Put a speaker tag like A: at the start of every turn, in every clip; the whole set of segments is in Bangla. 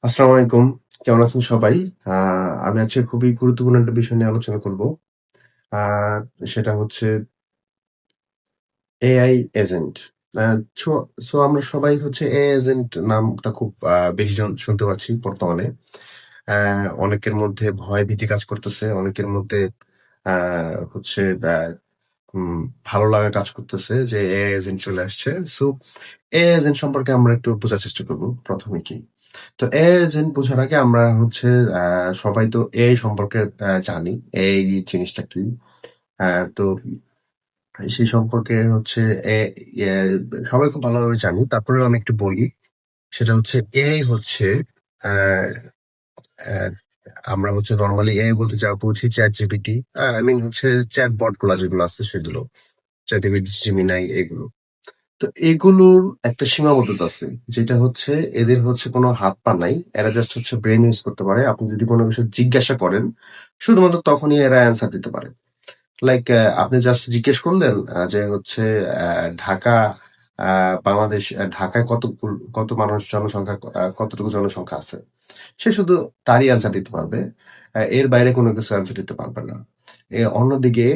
A: আসসালামু আলাইকুম। কেমন আছেন সবাই? আ আমি আজকে খুবই গুরুত্বপূর্ণ একটা বিষয় নিয়ে আলোচনা করব। আ সেটা হচ্ছে এআই এজেন্ট। আ ছো সো আমরা সবাই হচ্ছে এআই এজেন্ট নামটা খুব বেশি শুনতে পাচ্ছি বর্তমানে। অ্যা অনেকের মধ্যে ভয়-ভীতি কাজ করতেছে। অনেকের মধ্যে আ হচ্ছে উম ভালো লাগা কাজ করতেছে যে এআই এজেন্ট চলে আসছে। সো এআই এজেন্ট সম্পর্কে আমরা একটু বোঝার চেষ্টা করব। ১ম এ কি? তো এআই এজেন্ট বোঝার আগে আমরা হচ্ছে আ সবাই তো এআই সম্পর্কে জানি। এআই জিনিসটা কি? আ তো সেই সম্পর্কে হচ্ছে এ ইয়ে সবাই খুব ভালোভাবে জানি। তারপরেও আমি একটু বলি। সেটা হচ্ছে এআই হচ্ছে আ আ আমরা হচ্ছে নরমালি এআই বলতে যা বুঝি ChatGPT আই মিন হচ্ছে চ্যাটবট গুলা যেগুলো আছে সেগুলো। ChatGPT, Gemini এগুলো। তো এগুলোর একটা সীমাবদ্ধতা আছে। যেটা হচ্ছে এদের হচ্ছে কোনো হাত পা নাই। এরা জাস্ট হচ্ছে ব্রেইন ইউজ করতে পারে। আপনি যদি কোনো কিছু জিজ্ঞাসা করেন, শুধুমাত্র তখনই এরা অ্যান্সার দিতে পারে। লাইক আপনি জাস্ট জিজ্ঞেস করলেন যে হচ্ছে আ ঢাকা আ বাংলাদেশ ঢাকায় কত মানুষ জনসংখ্যা কতটুকু জনসংখ্যা আছে? সে শুধু তারই অ্যান্সার দিতে পারবে। এর বাইরে কোনো কিছু অ্যান্সার দিতে পারবে না। অন্যদিকে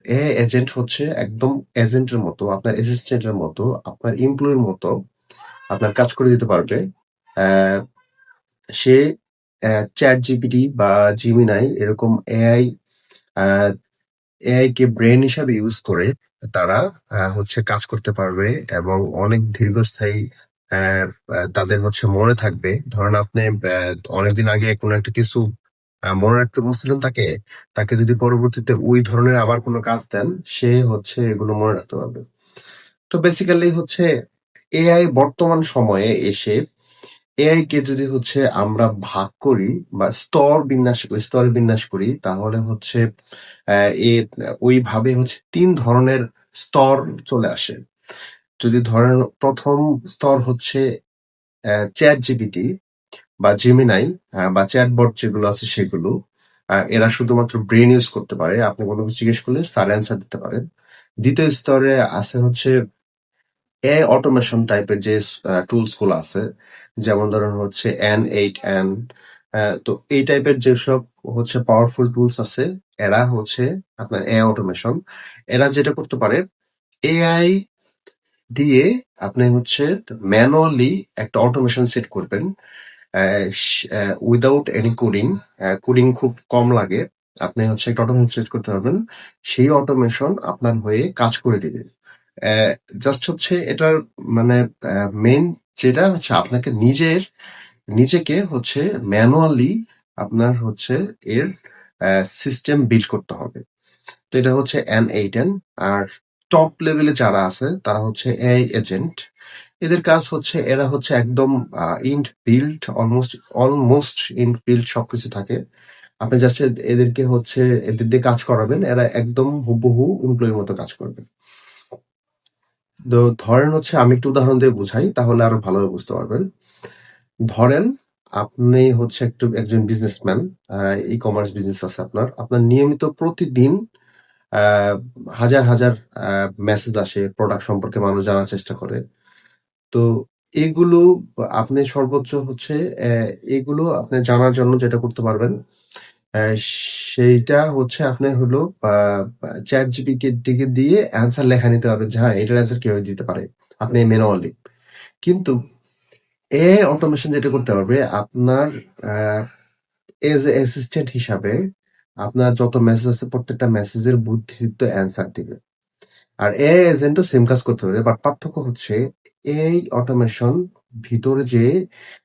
A: এআই এজেন্ট হচ্ছে একদম এজেন্টের মতো, আপনার অ্যাসিস্ট্যান্টের মতো, আপনার এমপ্লয়ির মতো আপনার কাজ করে দিতে পারবে। অ্যা সে ChatGPT বা Gemini এরকম আ এআই কে ব্রেইন হিসাবে ইউজ করে তারা হচ্ছে কাজ করতে পারবে এবং অনেক দীর্ঘস্থায়ী অ্যা তাদের হচ্ছে মনে থাকবে। ধরেন আপনি অনেকদিন আগে কোনো একটা কিছু মনে রাখতে বলছিলেন তাকে, তাকে যদি পরবর্তীতে ওই ধরনের আবার কোনো কাজ দেন, সে হচ্ছে এগুলো মনে রাখতে পারবে। তো বেসিক্যালি হচ্ছে এআই বর্তমান সময়ে এসে এআই কে যদি হচ্ছে আমরা ভাগ করি বা স্তরে বিন্যাস করি তাহলে হচ্ছে আ এ ওইভাবে হচ্ছে ৩ ধরনের স্তর চলে আসে। যদি ধরেন ১ম স্তর হচ্ছে ChatGPT বা Gemini বা চ্যাটবট যেগুলো আছে সেগুলো। এরা শুধুমাত্র ব্রেইন ইউজ করতে পারে। আপনি কোন কিছু জিজ্ঞেস করলে তার অ্যান্সার দিতে পারে। ২য় স্তরে আছে হচ্ছে এআই অটোমেশন টাইপের যে টুলস গুলো আছে, যেমন ধরেন হচ্ছে N8N তো এই টাইপের যেসব হচ্ছে পাওয়ারফুল টুলস আছে, এরা হচ্ছে আপনার এআই অটোমেশন। এরা যেটা করতে পারে, এআই দিয়ে আপনি হচ্ছে ম্যানুয়ালি একটা অটোমেশন সেট করবেন। উইদাউট এনি কোডিং, কোডিং খুব কম লাগে। আপনি হচ্ছে একটা অটোমেশন সেট করতে পারবেন। সেই অটোমেশন আপনার হয়ে কাজ করে দিবে। জাস্ট হচ্ছে এটার মানে মেইন যেটা হচ্ছে আপনাকে নিজেকে হচ্ছে ম্যানুয়ালি আপনার হচ্ছে এর সিস্টেম বিল্ড করতে হবে। তো এটা হচ্ছে N8N আর টপ লেভেলে যারা আছে তারা হচ্ছে এআই এজেন্ট। এদের কাজ হচ্ছে এরা হচ্ছে একদম অলমোস্ট ইনবিল্ট সবকিছু থাকে। আপনি জাস্ট এদেরকে হচ্ছে এদের দিয়ে কাজ করাবেন। এরা একদম হুবহু এমপ্লয়ির মতো কাজ করবে। তো ধরেন হচ্ছে আমি একটু উদাহরণ দিয়ে বুঝাই তাহলে আরো ভালোভাবে বুঝতে পারবেন। ধরেন আপনি হচ্ছে একজন বিজনেসম্যান, ই-কমার্স বিজনেস আছে আপনার। আপনার নিয়মিত প্রতিদিন আ হাজার মেসেজ আসে, প্রোডাক্ট সম্পর্কে মানুষ জানার চেষ্টা করে। তো এগুলো আপনি সর্বোচ্চ হচ্ছে এগুলো আপনি জানার জন্য যেটা করতে পারবেন, অ্যা সেইটা হচ্ছে আপনি হলো আ আ ChatGPT টিকে দিয়ে অ্যান্সার লেখা নিতে পারবেন যে, হ্যাঁ, এটার অ্যান্সার কিভাবে দিতে পারে। আপনি ম্যানুয়ালি। কিন্তু এআই অটোমেশন যেটা করতে পারবে আপনার আ এজ এ অ্যাসিস্ট্যান্ট হিসাবে আপনার যত মেসেজ আছে প্রত্যেকটা মেসেজের বুদ্ধিদীপ্ত অ্যান্সার দিবে। আর এআই এজেন্টও সেম কাজ করতে পারে। বাট পার্থক্য হচ্ছে এআই অটোমেশন ভিতরে যেয়ে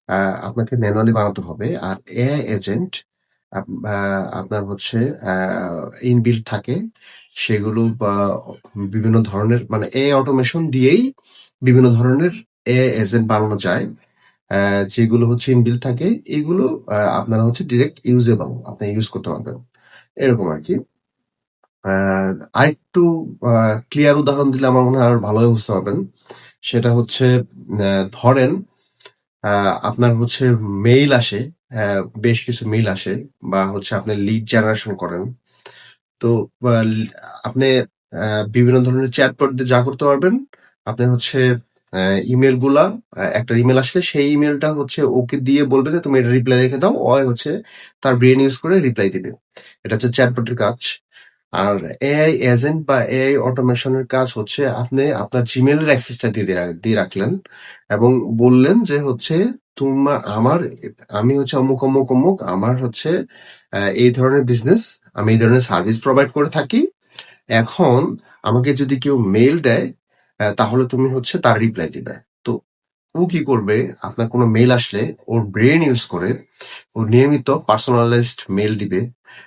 A: আ আপনাকে ম্যানুয়ালি বানাতে হবে। আর এআই এজেন্ট আপ আ আপনার হচ্ছে আ ইনবিল্ট থাকে। সেগুলো বা বিভিন্ন ধরনের মানে এআই অটোমেশন দিয়েই বিভিন্ন ধরনের এআই এজেন্ট বানানো যায়। যেগুলো হচ্ছে ইনবিল্ট থাকে এগুলো আপনারা হচ্ছে ডিরেক্ট ইউজেবল। আপনি ইউজ করতে পারবেন। এরকম আরকি। আ আরেকটু আ ক্লিয়ার উদাহরণ দিলে আমার মনে হয় আরো ভালোভাবে বুঝতে পারবেন। সেটা হচ্ছে ধরেন আ আপনার হচ্ছে মেইল আসে, বেশ কিছু মেইল আসে বা হচ্ছে আপনি লিড জেনারেশন করেন। তো আপনি আ বিভিন্ন ধরনের চ্যাটবট দিয়ে যা করতে পারবেন, আপনি হচ্ছে ইমেল গুলা একটা ইমেল আসলে সেই ইমেলটা হচ্ছে ওকে দিয়ে বলবে যে তুমি এটা রিপ্লাই রেখে দাও, ও হচ্ছে তার ব্রেন ইউজ করে রিপ্লাই দিবে। এটা হচ্ছে চ্যাটবটের কাজ। আর এআই এজেন্ট বা এআই অটোমেশনের কাজ হচ্ছে আপনি আপনার জিমেলের অ্যাক্সেসটা দিয়ে রাখলেন এবং বললেন যে হচ্ছে আমি হচ্ছে অমুক অমুক অমুক, আমার হচ্ছে এই ধরনের বিজনেস, আমি এই ধরনের সার্ভিস প্রোভাইড করে থাকি। এখন আমাকে যদি কেউ মেইল দেয়, তাহলে তুমি হচ্ছে তার রিপ্লাই দিবে। তো ও কি করবে, আপনার কোনো মেইল আসলে ওর ব্রেন ইউজ করে ও নিয়মিত পার্সোনালাইজড মেইল দিবে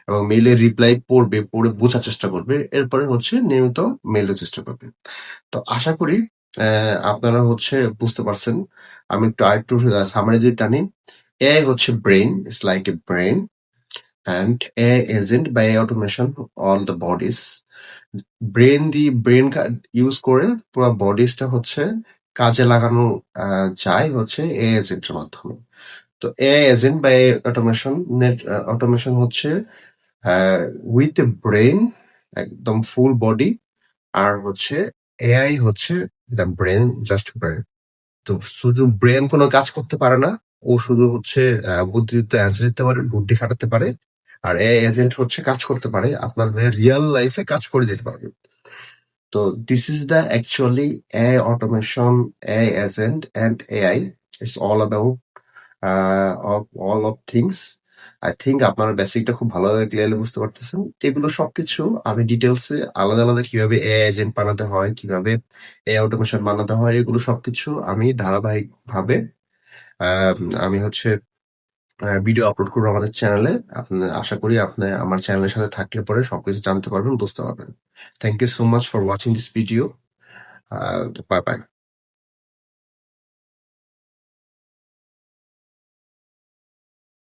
A: এবং মেইলের রিপ্লাই পড়বে, পড়ে বোঝার চেষ্টা করবে, এরপরে হচ্ছে নিয়মিত মেইল দেওয়ার চেষ্টা করবে। তো আশা করি আপনারা হচ্ছে বুঝতে পারছেন। আমি আরেকটু সামারি যদি টানি, এআই হচ্ছে brain, it's like a brain, and AI agent বা AI automation all the bodies. Brain use করে পুরো বডিজটা হচ্ছে কাজে লাগানো যায় হচ্ছে এআই এজেন্টের মাধ্যমে। তো এআই এজেন্ট বা এআই অটোমেশন হচ্ছে উইথ এ ব্রেন, একদম ফুল বডি। আর হচ্ছে এআই হচ্ছে দ্য ব্রেন, জাস্ট ব্রেন। তো শুধু ব্রেন কোনো কাজ করতে পারে না, ও শুধু হচ্ছে বুদ্ধিদীপ্ত অ্যান্সার দিতে পারে, বুদ্ধি খাটাতে পারে। আর এআই এজেন্ট হচ্ছে কাজ করতে পারে, আপনার রিয়েল লাইফে কাজ করে দিতে পারবে। তো this is the actually AI automation, AI agent and AI. It's all about all of things. I think আপনারা বেসিকটা খুব ভালোভাবে ক্লিয়ারলি বুঝতে পারতেছেন। এগুলো সবকিছু আমি ডিটেলসে আলাদা আলাদা কিভাবে এআই এজেন্ট বানাতে হয়, কিভাবে এআই অটোমেশন বানাতে হয়, এগুলো সবকিছু আমি ধারাবাহিক ভাবে আমি হচ্ছে ভিডিও আপলোড করবো আমাদের চ্যানেলে। আপনি আশা করি আপনি আমার চ্যানেলের সাথে থাকলে পরে সবকিছু জানতে পারবেন, বুঝতে পারবেন। Thank you so much for watching this video. Bye by.